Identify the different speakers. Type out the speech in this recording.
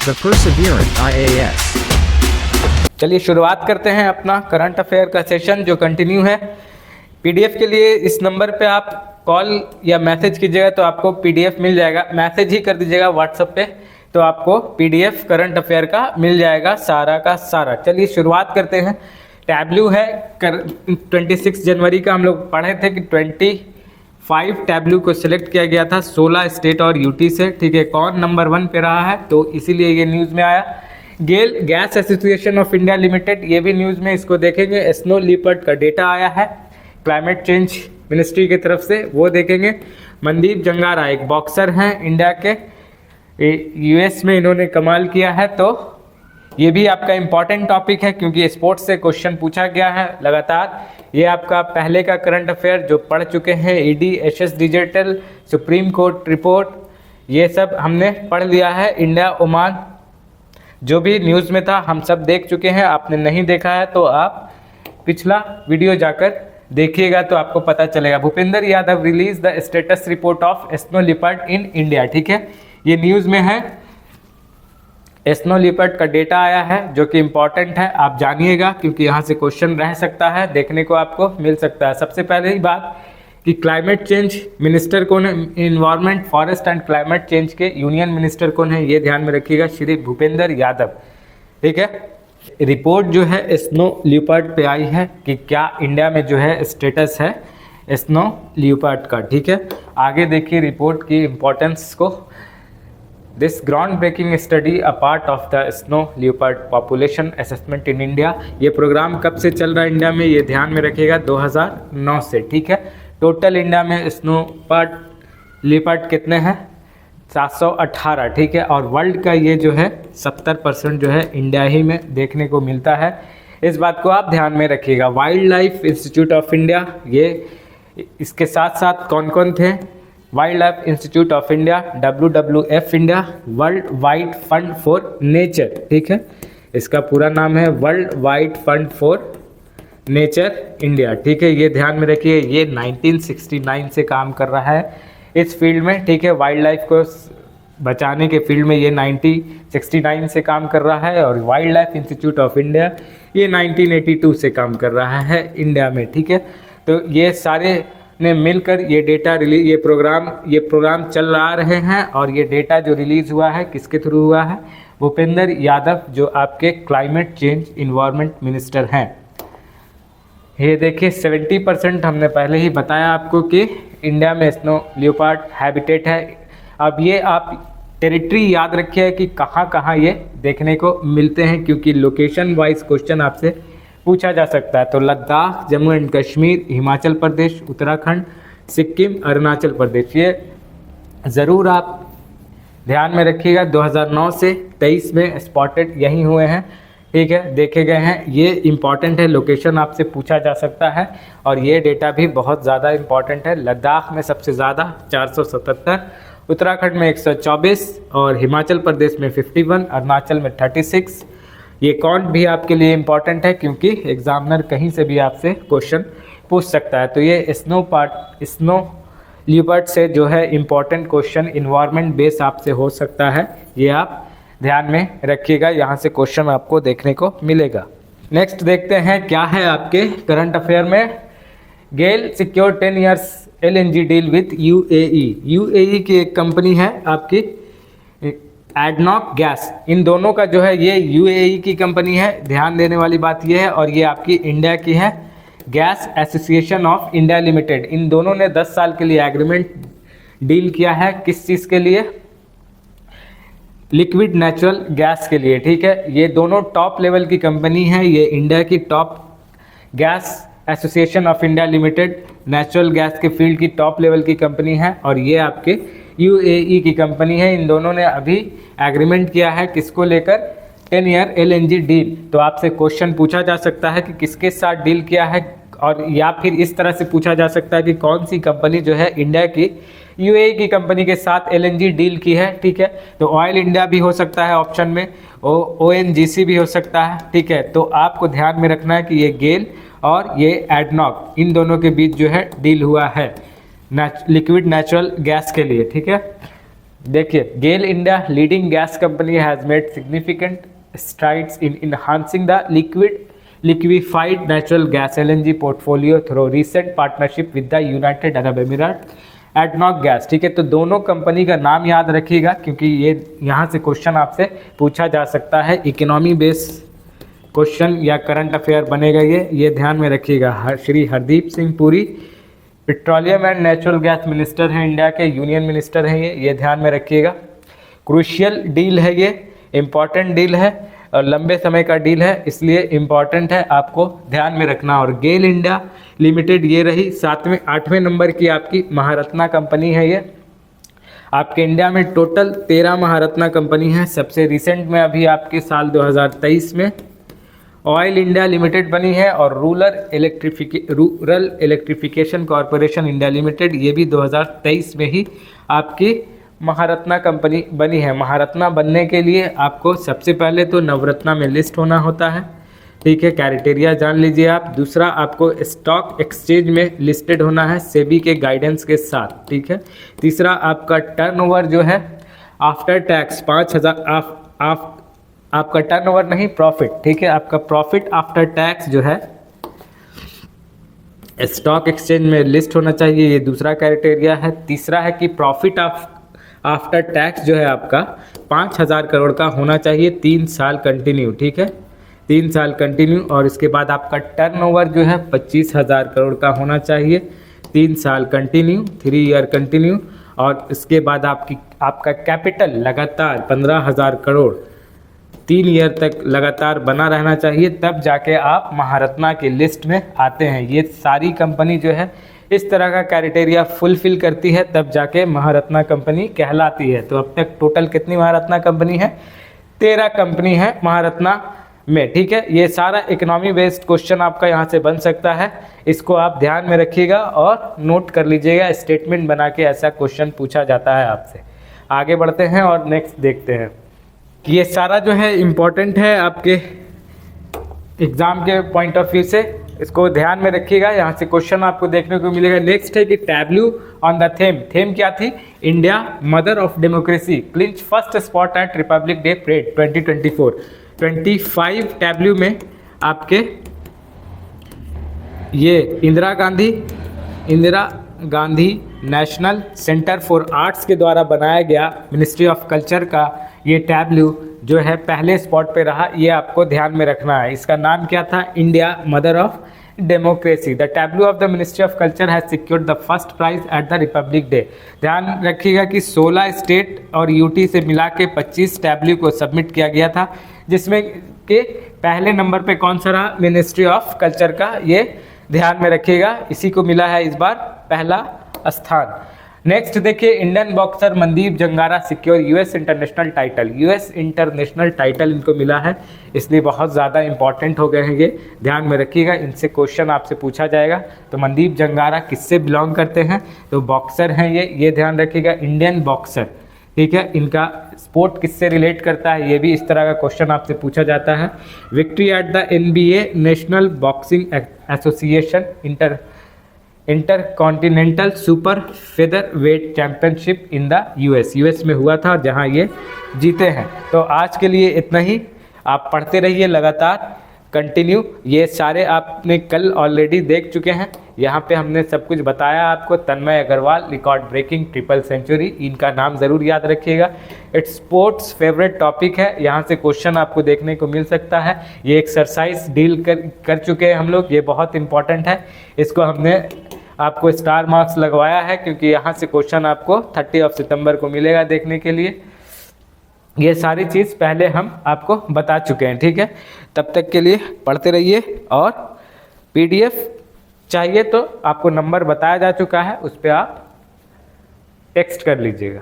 Speaker 1: The Perseverant IAS.
Speaker 2: चलिए शुरुआत करते हैं अपना करंट अफेयर का सेशन जो कंटिन्यू है। पीडीएफ के लिए इस नंबर पे आप कॉल या मैसेज कीजिएगा तो आपको पीडीएफ मिल जाएगा। मैसेज ही कर दीजिएगा व्हाट्सएप पे तो आपको पीडीएफ करंट अफेयर का मिल जाएगा सारा का सारा। चलिए शुरुआत करते हैं। टैब्लू है 26 जनवरी का हम लोग पढ़े थे कि 25 टैब्लू को सिलेक्ट किया गया था 16 स्टेट और यूटी से। ठीक है, कौन नंबर 1 पे रहा है तो इसीलिए ये न्यूज़ में आया। GAIL gas association of India limited, ये भी न्यूज़ में इसको देखेंगे। स्नो लिपर्ड का डेटा आया है क्लाइमेट चेंज मिनिस्ट्री की तरफ से, वो देखेंगे। मनदीप जंगारा एक बॉक्सर हैं इंडिया के, यूएस में इन्होंने कमाल किया है, तो ये भी आपका इम्पॉर्टेंट टॉपिक है क्योंकि स्पोर्ट्स से क्वेश्चन पूछा गया है लगातार। ये आपका पहले का करंट अफेयर जो पढ़ चुके हैं, ED, SS digital, supreme court report, ये सब हमने पढ़ लिया है। इंडिया ओमान जो भी न्यूज़ में था हम सब देख चुके हैं। आपने नहीं देखा है तो आप पिछला वीडियो जाकर देखिएगा तो आपको पता चलेगा। Bhupendra Yadav release the status report of snow leopard in India. ठीक है, ये न्यूज़ में है। स्नो लिपर्ड का डेटा आया है जो कि इम्पॉर्टेंट है, आप जानिएगा क्योंकि यहाँ से क्वेश्चन रह सकता है, देखने को आपको मिल सकता है। सबसे पहले ही बात कि क्लाइमेट चेंज मिनिस्टर कौन है, environment, forest and climate change के यूनियन मिनिस्टर कौन है, ये ध्यान में रखिएगा, श्री भूपेंद्र यादव। ठीक है, रिपोर्ट जो है स्नो लिपर्ड पे आई है कि क्या इंडिया में जो है स्टेटस है स्नो लिपर्ड का। ठीक है, आगे देखिए रिपोर्ट की इम्पोर्टेंस को। This groundbreaking study a part of the snow leopard population assessment in India. ये प्रोग्राम कब से चल रहा है इंडिया में, ये ध्यान में रखिएगा, 2009 से। ठीक है, टोटल इंडिया में स्नो लिपर्ड कितने हैं, 718। ठीक है, और वर्ल्ड का ये जो है 70% जो है इंडिया ही में देखने को मिलता है। इस बात को आप ध्यान में रखिएगा। Wild life institute of India, ये इसके साथ साथ कौन कौन थे, wild life institute of India, WWF India, world wide fund for nature. ठीक है, इसका पूरा नाम है world wide fund for nature India. ठीक है, ये ध्यान में रखिए। ये 1969 से काम कर रहा है इस फील्ड में। ठीक है, वाइल्ड लाइफ को बचाने के फील्ड में ये 1969 से काम कर रहा है, और wild life institute of India ये 1982 से काम कर रहा है इंडिया में। ठीक है, तो ये सारे ने मिलकर ये डेटा रिलीज, ये प्रोग्राम चल रहा रहे हैं, और ये डेटा जो रिलीज़ हुआ है किसके थ्रू हुआ है, भूपेंद्र यादव जो आपके क्लाइमेट चेंज इन्वायरमेंट मिनिस्टर हैं। ये देखिए 70% हमने पहले ही बताया आपको कि इंडिया में स्नो लियोपार्ड हैबिटेट है। अब ये आप टेरिटरी याद रखिए कि कहाँ कहाँ ये देखने को मिलते हैं, क्योंकि लोकेशन वाइज क्वेश्चन आपसे पूछा जा सकता है। तो लद्दाख, जम्मू एंड कश्मीर, हिमाचल प्रदेश, उत्तराखंड, सिक्किम, अरुणाचल प्रदेश, ये ज़रूर आप ध्यान में रखिएगा। 2009 से 23 में स्पॉटेड यहीं हुए हैं। ठीक है, देखे गए हैं, ये इम्पॉर्टेंट है, लोकेशन आपसे पूछा जा सकता है, और ये डेटा भी बहुत ज़्यादा इम्पॉर्टेंट है। लद्दाख में सबसे ज़्यादा 477, उत्तराखंड में 124, और हिमाचल प्रदेश में 51, अरुणाचल में 36। ये काउंट भी आपके लिए इम्पॉर्टेंट है क्योंकि एग्जामिनर कहीं से भी आपसे क्वेश्चन पूछ सकता है। तो ये स्नो लिपर्ड से जो है इम्पॉर्टेंट क्वेश्चन इन्वायरमेंट बेस आपसे हो सकता है, ये आप ध्यान में रखिएगा, यहाँ से क्वेश्चन आपको देखने को मिलेगा। नेक्स्ट देखते हैं क्या है आपके करंट अफेयर में। GAIL secure 10 years LNG deal with UAE की एक कंपनी है आपकी एडनॉक गैस। इन दोनों का जो है ये UAE की कंपनी है, ध्यान देने वाली बात ये है, और ये आपकी इंडिया की है gas association of India limited. इन दोनों ने 10 साल के लिए एग्रीमेंट डील किया है, किस चीज़ के लिए, लिक्विड नेचुरल गैस के लिए। ठीक है, ये दोनों टॉप लेवल की कंपनी है। ये इंडिया की top gas association of India limited natural gas के फील्ड की टॉप लेवल की कंपनी है, और ये आपके UAE की कंपनी है। इन दोनों ने अभी एग्रीमेंट किया है किसको लेकर, 10 ईयर LNG डील। तो आपसे क्वेश्चन पूछा जा सकता है कि किसके साथ डील किया है, और या फिर इस तरह से पूछा जा सकता है कि कौन सी कंपनी जो है इंडिया की UAE की कंपनी के साथ LNG डील की है। ठीक है, तो ऑयल इंडिया भी हो सकता है ऑप्शन में, ONGC भी हो सकता है। ठीक है, तो आपको ध्यान में रखना है कि ये गेल और ये एडनॉक, इन दोनों के बीच जो है डील हुआ है लिक्विड नेचुरल गैस के लिए। ठीक है, देखिए, GAIL India leading gas company has made significant strides in enhancing the liquefied natural gas LNG portfolio through recent partnership with the United Arab Emirates ADNOC gas. ठीक है, तो दोनों कंपनी का नाम याद रखिएगा क्योंकि ये यहाँ से क्वेश्चन आपसे पूछा जा सकता है, इकोनॉमी बेस क्वेश्चन या करंट अफेयर बनेगा ये ध्यान में रखिएगा। Shri Hardeep Singh Puri petroleum and natural gas minister हैं इंडिया के, यूनियन मिनिस्टर हैं ये ध्यान में रखिएगा। क्रूशियल डील है ये, इम्पॉर्टेंट डील है और लंबे समय का डील है, इसलिए इम्पॉर्टेंट है, आपको ध्यान में रखना। और गेल इंडिया लिमिटेड ये रही 8वें नंबर की आपकी महारत्ना कंपनी है ये। आपके इंडिया में टोटल 13 महारत्ना कंपनी है। सबसे रिसेंट में अभी आपके साल 2023 में ऑयल इंडिया लिमिटेड बनी है और rural electrification corporation India limited, ये भी 2023 में ही आपकी महारत्ना कंपनी बनी है। महारत्ना बनने के लिए आपको सबसे पहले तो नवरत्ना में लिस्ट होना होता है। ठीक है, क्राइटेरिया जान लीजिए आप। दूसरा, आपको स्टॉक एक्सचेंज में लिस्टेड होना है सेबी के गाइडेंस के साथ। ठीक है, तीसरा, आपका टर्नओवर जो है आफ्टर टैक्स 5,000 आपका टर्नओवर नहीं, प्रॉफिट। ठीक है, आपका प्रॉफिट आफ्टर टैक्स जो है स्टॉक एक्सचेंज में लिस्ट होना चाहिए, ये दूसरा क्राइटेरिया है। तीसरा है कि प्रॉफिट आफ्टर टैक्स जो है आपका 5,000 करोड़ का होना चाहिए 3 साल कंटिन्यू। ठीक है, 3 साल कंटिन्यू। और इसके बाद आपका टर्नओवर जो है 25,000 करोड़ का होना चाहिए 3 साल कंटिन्यू, 3 ईयर कंटिन्यू। और इसके बाद आपका कैपिटल लगातार 15,000 करोड़ 3 ईयर तक लगातार बना रहना चाहिए, तब जाके आप महारत्ना की लिस्ट में आते हैं। ये सारी कंपनी जो है इस तरह का क्राइटेरिया फुलफिल करती है, तब जाके महारत्ना कंपनी कहलाती है। तो अब तक टोटल कितनी महारत्ना कंपनी है? 13 कंपनी है महारत्ना में। ठीक है, ये सारा इकोनॉमी बेस्ड क्वेश्चन आपका यहाँ से बन सकता है, इसको आप ध्यान में रखिएगा और नोट कर लीजिएगा। स्टेटमेंट बना के ऐसा क्वेश्चन पूछा जाता है आपसे। आगे बढ़ते हैं और नेक्स्ट देखते हैं। ये सारा जो है इम्पोर्टेंट है आपके एग्ज़ाम के पॉइंट ऑफ व्यू से, इसको ध्यान में रखिएगा। यहाँ से क्वेश्चन आपको देखने को मिलेगा। नेक्स्ट है कि टैब्लू ऑन द थीम क्या थी? India mother of democracy clinch first spot at Republic Day parade 2024। 25 tableau में आपके ये Indira Gandhi national centre for arts के द्वारा बनाया गया मिनिस्ट्री ऑफ कल्चर का ये टैब्लू जो है पहले स्पॉट पे रहा, ये आपको ध्यान में रखना है। इसका नाम क्या था? India mother of democracy. The tableau of the ministry of culture has secured the first prize at the Republic Day. ध्यान रखिएगा कि 16 स्टेट और यूटी से मिला के 25 टैब्लू को सबमिट किया गया था, जिसमें के पहले नंबर पे कौन सा रहा? मिनिस्ट्री ऑफ कल्चर का, ये ध्यान में रखिएगा। इसी को मिला है इस बार पहला स्थान। नेक्स्ट देखिए, Indian boxer Mandeep Jangra secure US international title. US international title इनको मिला है, इसलिए बहुत ज़्यादा इंपॉर्टेंट हो गए हैं ये, ध्यान में रखिएगा। इनसे क्वेश्चन आपसे पूछा जाएगा। तो मनदीप जंगारा किससे बिलोंग करते हैं? तो बॉक्सर हैं ये ध्यान रखिएगा, इंडियन बॉक्सर। ठीक है, इनका स्पोर्ट किससे रिलेट करता है, ये भी इस तरह का क्वेश्चन आपसे पूछा जाता है। Victory at the NBA national boxing association inter continental super feather wait championship in the US में हुआ था, जहां ये जीते हैं। तो आज के लिए इतना ही। आप पढ़ते रहिए लगातार, कंटिन्यू। ये सारे आपने कल ऑलरेडी देख चुके हैं। यहाँ पे हमने सब कुछ बताया आपको। Tanmay Agarwal record breaking triple century, इनका नाम ज़रूर याद रखिएगा। इट्स स्पोर्ट्स फेवरेट टॉपिक है, यहाँ से क्वेश्चन आपको देखने को मिल सकता है। ये एक्सरसाइज डील कर चुके हैं हम लोग, ये बहुत इंपॉर्टेंट है। इसको हमने आपको स्टार मार्क्स लगवाया है क्योंकि यहाँ से क्वेश्चन आपको 30 सितंबर को मिलेगा देखने के लिए। ये सारी चीज़ पहले हम आपको बता चुके हैं। ठीक है, तब तक के लिए पढ़ते रहिए। और PDF चाहिए तो आपको नंबर बताया जा चुका है, उस पर आप टेक्स्ट कर लीजिएगा।